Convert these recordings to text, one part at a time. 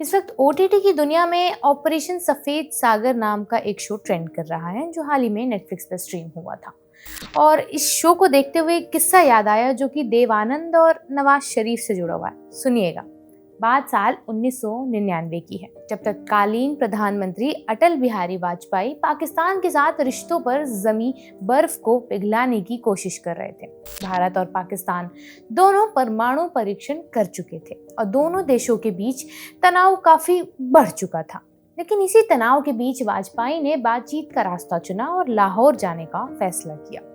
इस वक्त ओटीटी की दुनिया में ऑपरेशन सफेद सागर नाम का एक शो ट्रेंड कर रहा है जो हाल ही में नेटफ्लिक्स पर स्ट्रीम हुआ था। और इस शो को देखते हुए एक किस्सा याद आया जो कि देव आनंद और नवाज शरीफ से जुड़ा हुआ है। सुनिएगा। बात साल 1999 की है, जब तत्कालीन प्रधानमंत्री अटल बिहारी वाजपेयी पाकिस्तान के साथ रिश्तों पर जमी बर्फ को पिघलाने की कोशिश कर रहे थे। भारत और पाकिस्तान दोनों परमाणु परीक्षण कर चुके थे और दोनों देशों के बीच तनाव काफी बढ़ चुका था। लेकिन इसी तनाव के बीच वाजपेयी ने बातचीत का रास्ता चुना और लाहौर जाने का फैसला किया।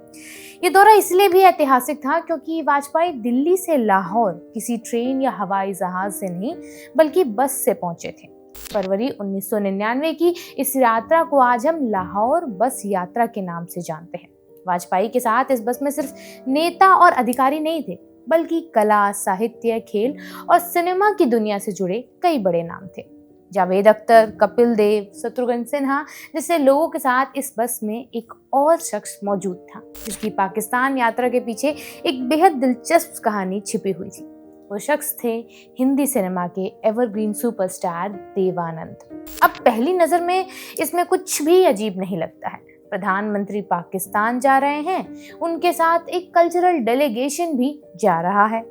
ये दौरा इसलिए भी ऐतिहासिक था क्योंकि वाजपेयी दिल्ली से लाहौर किसी ट्रेन या हवाई जहाज से नहीं बल्कि बस से पहुंचे थे। फरवरी 1999 की इस यात्रा को आज हम लाहौर बस यात्रा के नाम से जानते हैं। वाजपेयी के साथ इस बस में सिर्फ नेता और अधिकारी नहीं थे, बल्कि कला, साहित्य, खेल और सिनेमा की दुनिया से जुड़े कई बड़े नाम थे। जावेद अख्तर, कपिल देव, शत्रुघ्न सिन्हा जैसे लोगों के साथ इस बस में एक और शख्स मौजूद था जिसकी पाकिस्तान यात्रा के पीछे एक बेहद दिलचस्प कहानी छिपी हुई थी। वो शख्स थे हिंदी सिनेमा के एवरग्रीन सुपरस्टार देव आनंद। अब पहली नजर में इसमें कुछ भी अजीब नहीं लगता है। प्रधानमंत्री पाकिस्तान जा रहे हैं, उनके साथ एक कल्चरल डेलीगेशन भी जा रहा है,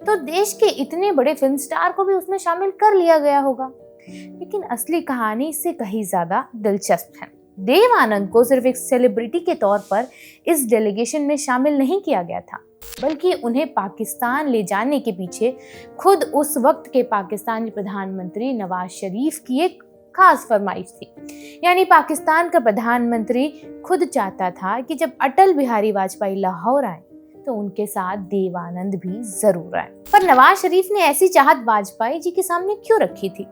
तो देश के इतने बड़े फिल्म स्टार को भी उसमें शामिल कर लिया गया होगा। लेकिन असली कहानी इससे कहीं ज्यादा दिलचस्प है। देव आनंद को सिर्फ एक सेलिब्रिटी के तौर पर इस डेलीगेशन में शामिल नहीं किया गया था, बल्कि उन्हें पाकिस्तान ले जाने के पीछे खुद उस वक्त के पाकिस्तानी प्रधानमंत्री नवाज शरीफ की एक खास फरमाइश थी। यानी पाकिस्तान का प्रधानमंत्री खुद चाहता था कि जब अटल बिहारी वाजपेयी लाहौर आए तो उनके साथ देव आनंद भी जरूर आए। पर नवाज शरीफ ने ऐसी चाहत वाजपेयी जी के सामने क्यों रखी थी?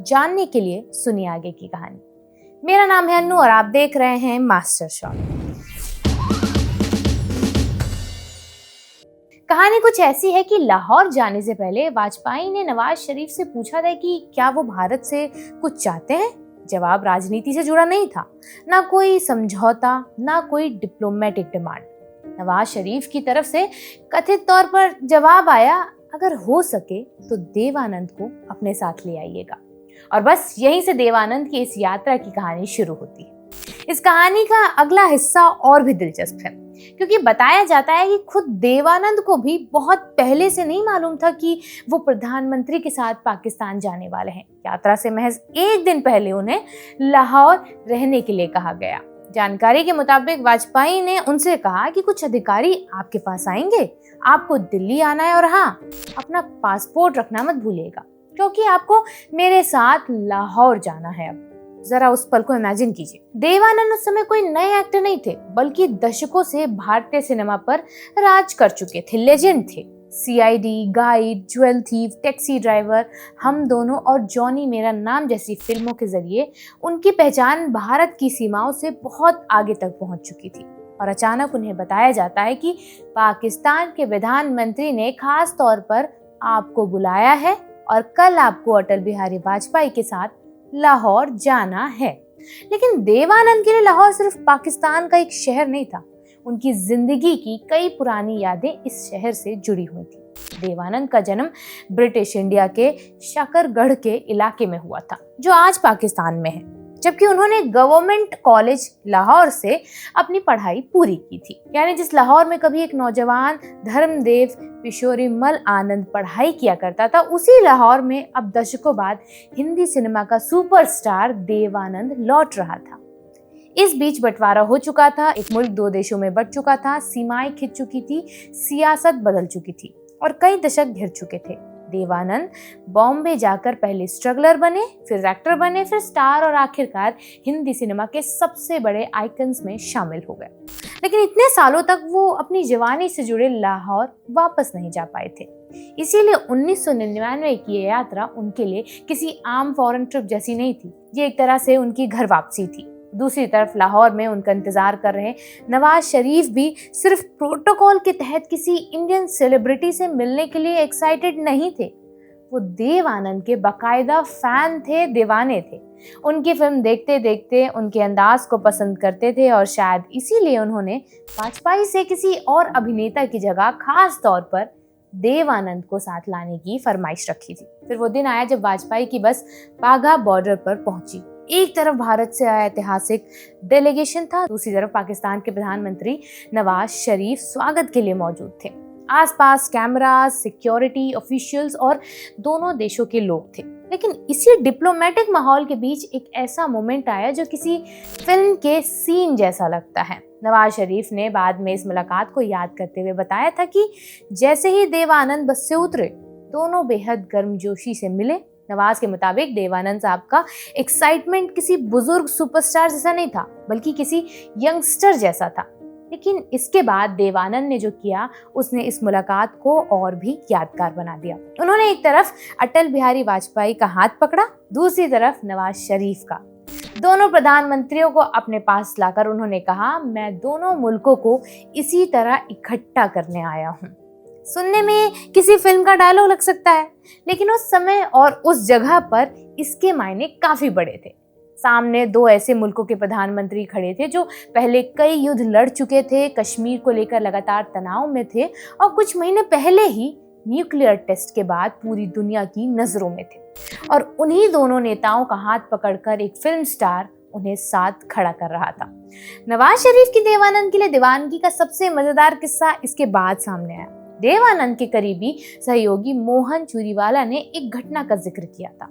जानने के लिए सुनिए आगे की कहानी। मेरा नाम है अन्नू और आप देख रहे हैं मास्टर शॉट। कहानी कुछ ऐसी है कि लाहौर जाने से पहले वाजपेयी ने नवाज शरीफ से पूछा था कि क्या वो भारत से कुछ चाहते हैं। जवाब राजनीति से जुड़ा नहीं था, ना कोई समझौता, ना कोई डिप्लोमेटिक डिमांड। नवाज शरीफ की तरफ से कथित तौर पर जवाब आया, अगर हो सके तो देव आनंद को अपने साथ ले आइएगा। और बस यहीं से देव आनंद की इस यात्रा की कहानी शुरू होती है। इस कहानी का अगला हिस्सा और भी दिलचस्प है, क्योंकि बताया जाता है कि खुद देव आनंद को भी बहुत पहले से नहीं मालूम था कि वो प्रधानमंत्री के साथ पाकिस्तान जाने वाले हैं। यात्रा से महज एक दिन पहले उन्हें लाहौर रहने के लिए कहा गया। जानकारी के मुताबिक वाजपेयी ने उनसे कहा कि कुछ अधिकारी आपके पास आएंगे, आपको दिल्ली आना है और हाँ, अपना पासपोर्ट रखना मत भूलिएगा क्योंकि आपको मेरे साथ लाहौर जाना है। अब जरा उस पल को इमेजिन कीजिए। देव आनंद उस समय कोई नए एक्टर नहीं थे, बल्कि दशकों से भारतीय सिनेमा पर राज कर चुके थे, लेजेंड थे। CID, guide, jewel thief, taxi driver, हम दोनों और जॉनी मेरा नाम जैसी फिल्मों के जरिए उनकी पहचान भारत की सीमाओं से बहुत आगे तक पहुंच चुकी थी। और अचानक उन्हें बताया जाता है कि पाकिस्तान के प्रधानमंत्री ने खास तौर पर आपको बुलाया है और कल आपको अटल बिहारी वाजपेयी के साथ लाहौर जाना है। लेकिन देव आनंद के लिए लाहौर सिर्फ पाकिस्तान का एक शहर नहीं था, उनकी जिंदगी की कई पुरानी यादें इस शहर से जुड़ी हुई थी। देव आनंद का जन्म ब्रिटिश इंडिया के शकरगढ़ के इलाके में हुआ था, जो आज पाकिस्तान में है, जबकि उन्होंने गवर्नमेंट कॉलेज लाहौर से अपनी पढ़ाई पूरी की थी। यानी जिस लाहौर में कभी एक नौजवान धर्मदेव किशोरीमल आनंद पढ़ाई किया करता था, उसी लाहौर में अब दशकों बाद हिंदी सिनेमा का सुपरस्टार देव आनंद लौट रहा था। इस बीच बंटवारा हो चुका था, एक मुल्क दो देशों में बंट चुका था, सीमाएं खिंच चुकी थी, सियासत बदल चुकी थी और कई दशक घिर चुके थे। देव आनंद बॉम्बे जाकर पहले स्ट्रगलर बने, फिर एक्टर बने, फिर स्टार और आखिरकार हिंदी सिनेमा के सबसे बड़े आइकन्स में शामिल हो गए। लेकिन इतने सालों तक वो अपनी जवानी से जुड़े लाहौर वापस नहीं जा पाए थे। इसीलिए 1999 की ये यात्रा उनके लिए किसी आम फॉरेन ट्रिप जैसी नहीं थी, ये एक तरह से उनकी घर वापसी थी। दूसरी तरफ लाहौर में उनका इंतजार कर रहे नवाज शरीफ भी सिर्फ प्रोटोकॉल के तहत किसी इंडियन सेलिब्रिटी से मिलने के लिए एक्साइटेड नहीं थे। वो देव आनंद के बाकायदा फैन थे, दीवाने थे। उनकी फिल्म देखते देखते उनके अंदाज को पसंद करते थे और शायद इसीलिए उन्होंने वाजपेयी से किसी और अभिनेता की जगह खास तौर पर देव आनंद को साथ लाने की फरमाइश रखी थी। फिर वो दिन आया जब वाजपेयी की बस वाघा बॉर्डर पर पहुंची। एक तरफ भारत से आया ऐतिहासिक डेलीगेशन था, दूसरी तरफ पाकिस्तान के प्रधानमंत्री नवाज शरीफ स्वागत के लिए मौजूद थे। आसपास कैमरास, सिक्योरिटी ऑफिशियल्स और दोनों देशों के लोग थे। लेकिन इसी डिप्लोमेटिक माहौल के बीच एक ऐसा मोमेंट आया जो किसी फिल्म के सीन जैसा लगता है। नवाज शरीफ ने बाद में इस मुलाकात को याद करते हुए बताया था कि जैसे ही देव आनंद बस से उतरे, दोनों बेहद गर्मजोशी से मिले। नवाज के मुताबिक देव आनंद साहब का एक्साइटमेंट किसी बुजुर्ग सुपरस्टार जैसा नहीं था, बल्कि किसी यंगस्टर जैसा था। लेकिन इसके बाद देव आनंद ने जो किया, उसने इस मुलाकात को और भी यादगार बना दिया। उन्होंने एक तरफ अटल बिहारी वाजपेयी का हाथ पकड़ा, दूसरी तरफ नवाज शरीफ का। दोनों प्रधानमंत्रियों को अपने पास लाकर उन्होंने कहा, मैं दोनों मुल्कों को इसी तरह इकट्ठा करने आया हूँ। सुनने में किसी फिल्म का डायलॉग लग सकता है, लेकिन उस समय और उस जगह पर इसके मायने काफी बड़े थे। सामने दो ऐसे मुल्कों के प्रधानमंत्री खड़े थे जो पहले कई युद्ध लड़ चुके थे, कश्मीर को लेकर लगातार तनाव में थे और कुछ महीने पहले ही न्यूक्लियर टेस्ट के बाद पूरी दुनिया की नजरों में थे। और उन्हीं दोनों नेताओं का हाथ पकड़कर एक फिल्म स्टार उन्हें साथ खड़ा कर रहा था। नवाज शरीफ की देव आनंद के लिए दीवानगी का सबसे मजेदार किस्सा इसके बाद सामने आया। देव आनंद के करीबी सहयोगी मोहन चूरीवाला ने एक घटना का जिक्र किया था।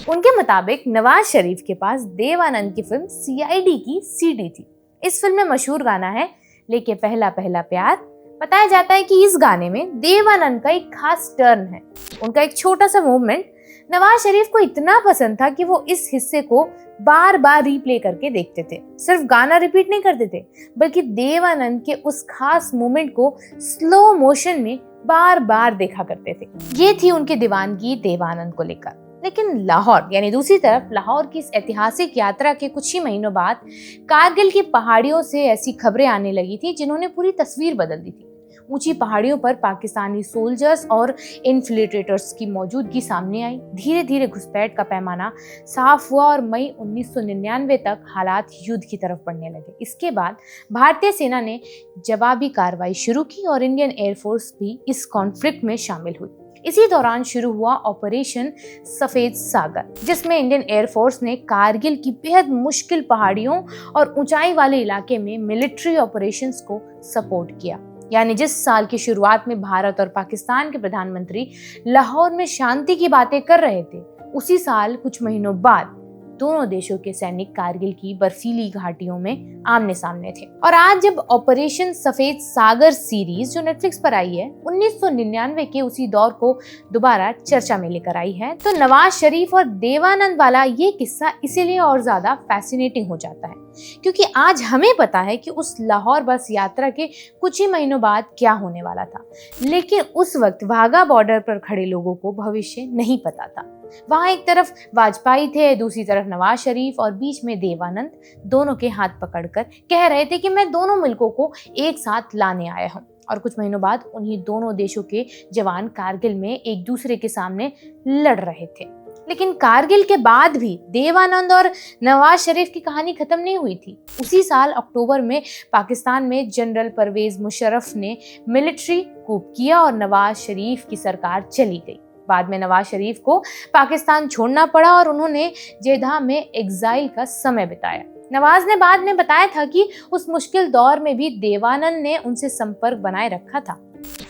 उनके मुताबिक नवाज शरीफ के पास देव आनंद की फिल्म सीआईडी की सीडी थी। इस फिल्म में मशहूर गाना है लेके पहला पहला प्यार। बताया जाता है कि इस गाने में देव आनंद का एक खास टर्न है। उनका एक छोटा सा मूवमेंट नवाज शरीफ को इतना पसंद था कि वो इस हिस्से को बार बार रिप्ले करके देखते थे। सिर्फ गाना रिपीट नहीं करते थे, बल्कि देव आनंद के उस खास मोमेंट को स्लो मोशन में बार बार देखा करते थे। ये थी उनकी दीवानगी देव आनंद को लेकर। लेकिन लाहौर यानी दूसरी तरफ, लाहौर की इस ऐतिहासिक यात्रा के कुछ ही महीनों बाद कारगिल की पहाड़ियों से ऐसी खबरें आने लगी थी जिन्होंने पूरी तस्वीर बदल दी थी। ऊंची पहाड़ियों पर पाकिस्तानी सोल्जर्स और इन्फिल्ट्रेटर्स की मौजूदगी सामने आई। धीरे धीरे घुसपैठ का पैमाना साफ हुआ और मई 1999 तक हालात युद्ध की तरफ बढ़ने लगे। इसके बाद भारतीय सेना ने जवाबी कार्रवाई शुरू की और इंडियन एयरफोर्स भी इस कॉन्फ्लिक्ट में शामिल हुई। इसी दौरान शुरू हुआ ऑपरेशन सफेद सागर, जिसमें इंडियन एयरफोर्स ने कारगिल की बेहद मुश्किल पहाड़ियों और ऊंचाई वाले इलाके में मिलिट्री ऑपरेशंस को सपोर्ट किया। यानी जिस साल की शुरुआत में भारत और पाकिस्तान के प्रधानमंत्री लाहौर में शांति की बातें कर रहे थे, उसी साल कुछ महीनों बाद दोनों देशों के सैनिक कारगिल की बर्फीली घाटियों में आमने सामने थे। और आज जब ऑपरेशन सफेद सागर सीरीज जो नेटफ्लिक्स पर आई है, 1999 के उसी दौर को दोबारा चर्चा में लेकर आई है, तो नवाज शरीफ और देव आनंद वाला ये किस्सा इसीलिए और ज्यादा फैसिनेटिंग हो जाता है क्योंकि आज हमें पता है कि उस लाहौर बस यात्रा के कुछ ही महीनों बाद क्या होने वाला था। लेकिन उस वक्त वाघा बॉर्डर पर खड़े लोगों को भविष्य नहीं पता था। वहां एक तरफ वाजपेयी थे, दूसरी तरफ नवाज शरीफ और बीच में देव आनंद, दोनों के हाथ पकड़कर कह रहे थे कि मैं दोनों मुल्कों को एक साथ लाने आया हूं। और कुछ महीनों बाद उन्हीं दोनों देशों के जवान कारगिल में एक दूसरे के सामने लड़ रहे थे। लेकिन कारगिल के बाद भी देव आनंद और नवाज शरीफ की कहानी खत्म नहीं हुई थी। उसी साल अक्टूबर में पाकिस्तान में जनरल परवेज मुशर्रफ ने मिलिट्री कूप किया और नवाज शरीफ की सरकार चली गई। बाद में नवाज शरीफ को पाकिस्तान छोड़ना पड़ा और उन्होंने जेदा में एग्जाइल का समय बिताया। नवाज ने बाद में बताया था कि उस मुश्किल दौर में भी देव आनंद ने उनसे संपर्क बनाए रखा था।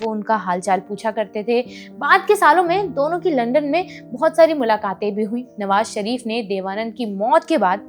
वो उनका हालचाल पूछा करते थे। बाद के सालों में दोनों की लंदन में बहुत सारी मुलाकातें भी हुई। नवाज शरीफ ने देव आनंद की मौत के बाद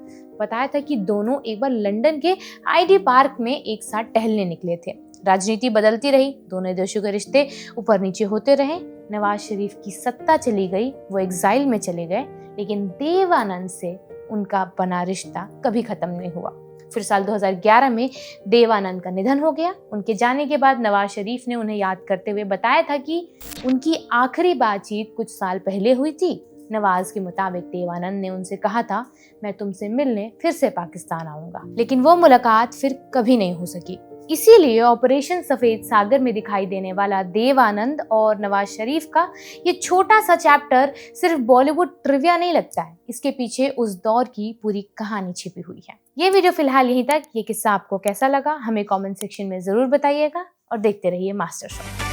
बताया था कि दोनों एक बार लंदन के आईडी पार्क में एक साथ टहलने निकले थे। राजनीति बदलती रही, दोनों देशों के रिश्ते ऊपर नीचे होते रहे। नवाज शरीफ की सत्ता चली गई, वो एग्जाइल में चले गए, लेकिन देव आनंद से उनका बना रिश्ता कभी खत्म नहीं हुआ। फिर साल 2011 में देव आनंद का निधन हो गया। उनके जाने के बाद नवाज शरीफ ने उन्हें याद करते हुए बताया था कि उनकी आखिरी बातचीत कुछ साल पहले हुई थी। नवाज के मुताबिक देव आनंद ने उनसे कहा था, मैं तुमसे मिलने फिर से पाकिस्तान आऊंगा, लेकिन वो मुलाकात फिर कभी नहीं हो सकी। इसीलिए ऑपरेशन सफेद सागर में दिखाई देने वाला देव आनंद और नवाज शरीफ का ये छोटा सा चैप्टर सिर्फ बॉलीवुड ट्रिविया नहीं लगता है, इसके पीछे उस दौर की पूरी कहानी छिपी हुई है। ये वीडियो फिलहाल यहीं तक। ये किस्सा आपको कैसा लगा हमें कमेंट सेक्शन में जरूर बताइएगा और देखते रहिए मास्टर शो।